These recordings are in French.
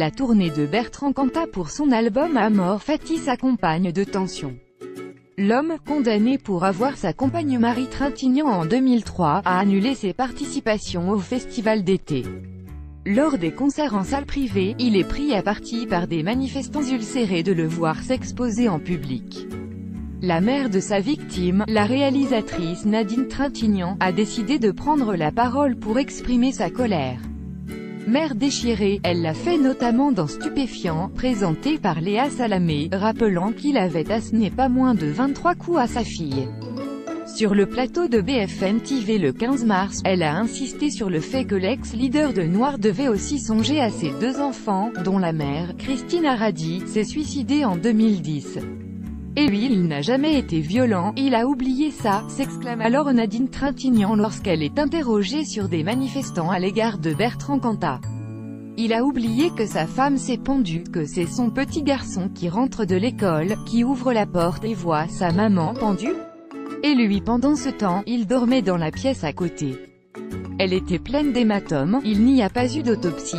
La tournée de Bertrand Cantat pour son album Amor Fati s'accompagne de tensions. L'homme, condamné pour avoir sa compagne Marie Trintignant en 2003, a annulé ses participations au festival d'été. Lors des concerts en salle privée, il est pris à partie par des manifestants ulcérés de le voir s'exposer en public. La mère de sa victime, la réalisatrice Nadine Trintignant, a décidé de prendre la parole pour exprimer sa colère. Mère déchirée, elle l'a fait notamment dans Stupéfiant, présenté par Léa Salamé, rappelant qu'il avait asséné pas moins de 23 coups à sa fille. Sur le plateau de BFM TV le 15 mars, elle a insisté sur le fait que l'ex-leader de Noir devait aussi songer à ses deux enfants, dont la mère, Christine Aradi, s'est suicidée en 2010. Et lui, il n'a jamais été violent, il a oublié ça, s'exclame alors Nadine Trintignant lorsqu'elle est interrogée sur des manifestants à l'égard de Bertrand Cantat. Il a oublié que sa femme s'est pendue, que c'est son petit garçon qui rentre de l'école, qui ouvre la porte et voit sa maman pendue. Et lui, pendant ce temps, il dormait dans la pièce à côté. Elle était pleine d'hématomes, il n'y a pas eu d'autopsie.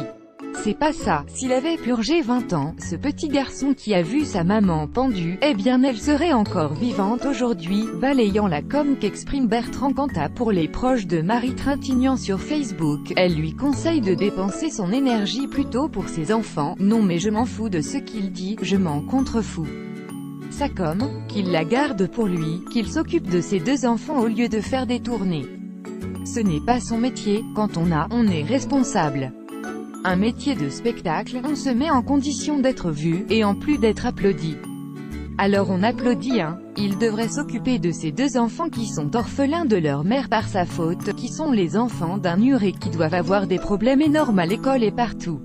C'est pas ça, s'il avait purgé 20 ans, ce petit garçon qui a vu sa maman pendue, eh bien elle serait encore vivante aujourd'hui, balayant la com qu'exprime Bertrand Cantat pour les proches de Marie Trintignant sur Facebook. Elle lui conseille de dépenser son énergie plutôt pour ses enfants. Non mais je m'en fous de ce qu'il dit, je m'en contrefous. Sa com, qu'il la garde pour lui, qu'il s'occupe de ses deux enfants au lieu de faire des tournées. Ce n'est pas son métier, quand on est responsable. Un métier de spectacle, on se met en condition d'être vu, et en plus d'être applaudi. Alors on applaudit il devrait s'occuper de ses deux enfants qui sont orphelins de leur mère par sa faute, qui sont les enfants d'un et qui doivent avoir des problèmes énormes à l'école et partout.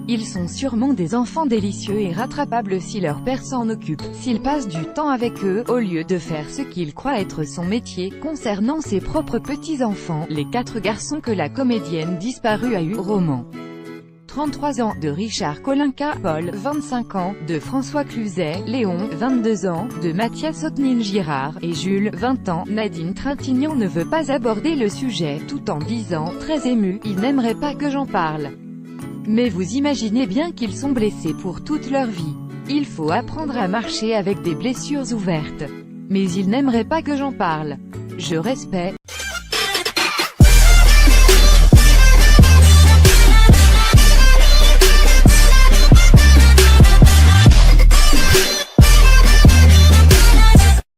Ils sont sûrement des enfants délicieux et rattrapables si leur père s'en occupe, s'il passe du temps avec eux, au lieu de faire ce qu'il croit être son métier. Concernant ses propres petits-enfants, les 4 garçons que la comédienne disparue a eu, roman. 33 ans, de Richard Kolinka, Paul, 25 ans, de François Cluzet, Léon, 22 ans, de Mathias Otnin-Girard, et Jules, 20 ans. Nadine Trintignant ne veut pas aborder le sujet, tout en disant, très émue, il n'aimerait pas que j'en parle. Mais vous imaginez bien qu'ils sont blessés pour toute leur vie. Il faut apprendre à marcher avec des blessures ouvertes. Mais il n'aimerait pas que j'en parle. Je respecte.